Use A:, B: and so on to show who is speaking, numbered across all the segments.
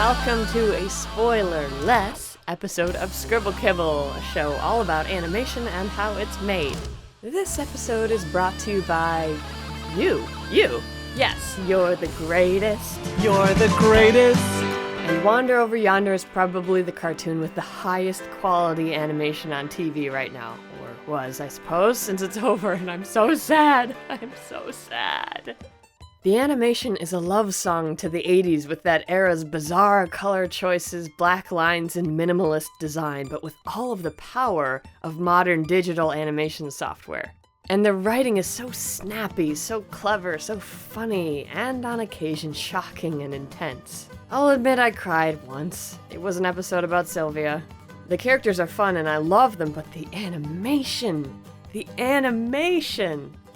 A: welcome to a spoiler-less episode of Scribble Kibble, a show all about animation and how it's made. This episode is brought to you by you. Yes, you're the greatest.
B: You're the greatest.
A: And Wander Over Yonder is probably the cartoon with the highest quality animation on TV right now. Or was, I suppose, since it's over, and I'm so sad. I'm so sad. The animation is a love song to the 80s with that era's bizarre color choices, black lines, and minimalist design, but with all of the power of modern digital animation software. And the writing is so snappy, so clever, so funny, and on occasion shocking and intense. I'll admit I cried once. It was an episode about Sylvia. The characters are fun and I love them, but the animation!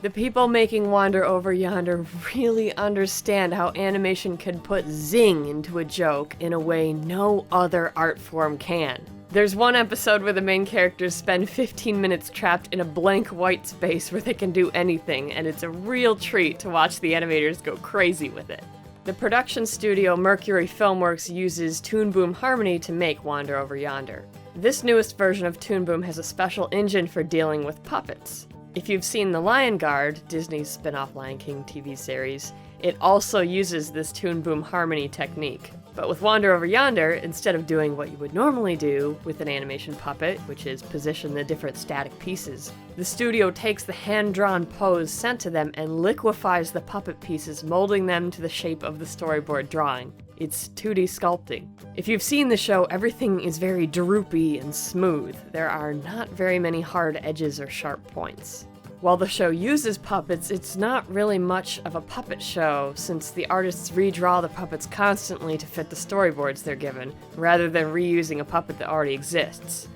A: The people making Wander Over Yonder really understand how animation can put zing into a joke in a way no other art form can. There's one episode where the main characters spend 15 minutes trapped in a blank white space where they can do anything, and it's a real treat to watch the animators go crazy with it. The production studio Mercury Filmworks uses Toon Boom Harmony to make Wander Over Yonder. This newest version of Toon Boom has a special engine for dealing with puppets. If you've seen The Lion Guard, Disney's spin-off Lion King TV series, it also uses this Toon Boom Harmony technique. But with Wander Over Yonder, instead of doing what you would normally do with an animation puppet, which is position the different static pieces, the studio takes the hand-drawn pose sent to them and liquefies the puppet pieces, molding them to the shape of the storyboard drawing. It's 2D sculpting. If you've seen the show, everything is very droopy and smooth. There are not very many hard edges or sharp points. While the show uses puppets, it's not really much of a puppet show, since the artists redraw the puppets constantly to fit the storyboards they're given, rather than reusing a puppet that already exists.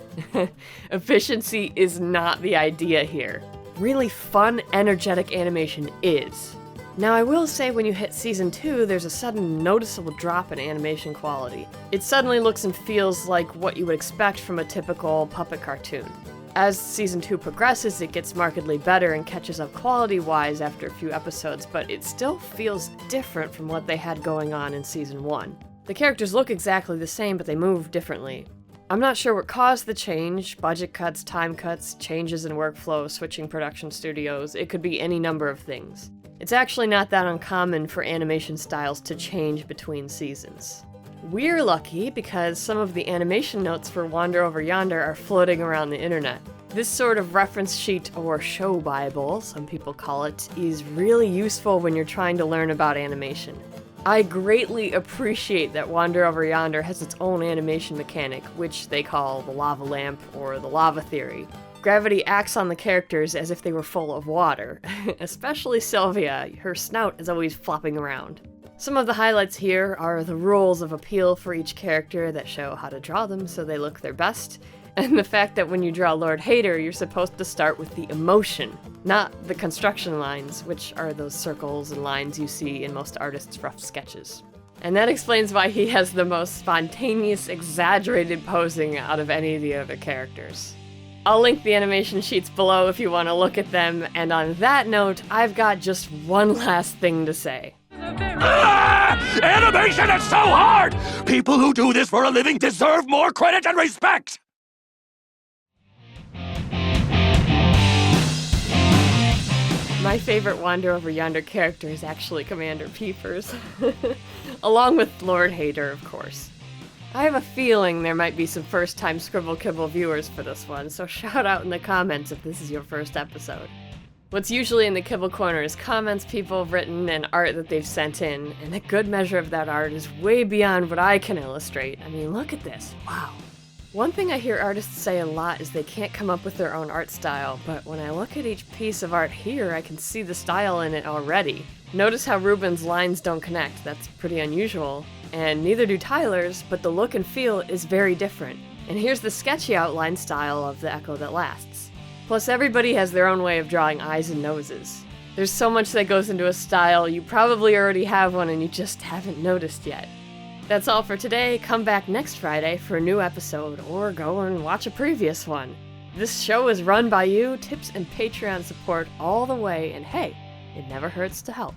A: Efficiency is not the idea here. Really fun, energetic animation is. Now I will say when you hit Season 2, there's a sudden noticeable drop in animation quality. It suddenly looks and feels like what you would expect from a typical puppet cartoon. As Season 2 progresses, it gets markedly better and catches up quality-wise after a few episodes, but it still feels different from what they had going on in Season 1. The characters look exactly the same, but they move differently. I'm not sure what caused the change: budget cuts, time cuts, changes in workflow, switching production studios. It could be any number of things. It's actually not that uncommon for animation styles to change between seasons. We're lucky because some of the animation notes for Wander Over Yonder are floating around the internet. This sort of reference sheet, or show bible, some people call it, is really useful when you're trying to learn about animation. I greatly appreciate that Wander Over Yonder has its own animation mechanic, which they call the lava lamp or the lava theory. Gravity acts on the characters as if they were full of water, especially Sylvia. Her snout is always flopping around. Some of the highlights here are the rules of appeal for each character that show how to draw them so they look their best, and the fact that when you draw Lord Hater, you're supposed to start with the emotion, not the construction lines, which are those circles and lines you see in most artists' rough sketches. And that explains why he has the most spontaneous, exaggerated posing out of any of the other characters. I'll link the animation sheets below if you want to look at them, and on that note, I've got just one last thing to say.
B: Animation is so hard! People who do this for a living deserve more credit and respect!
A: My favorite Wander Over Yonder character is actually Commander Peepers, along with Lord Hater, of course. I have a feeling there might be some first-time Scribble Kibble viewers for this one, so shout out in the comments if this is your first episode. What's usually in the Kibble Corner is comments people have written and art that they've sent in, and a good measure of that art is way beyond what I can illustrate. I mean, look at this. Wow. One thing I hear artists say a lot is they can't come up with their own art style, but when I look at each piece of art here, I can see the style in it already. Notice how Reuben's lines don't connect. That's pretty unusual. And neither do Tyler's, but the look and feel is very different. And here's the sketchy outline style of The Echo That Lasts. Plus, everybody has their own way of drawing eyes and noses. There's so much that goes into a style, you probably already have one and you just haven't noticed yet. That's all for today. Come back next Friday for a new episode, or go and watch a previous one. This show is run by you, tips and Patreon support all the way, and hey, it never hurts to help.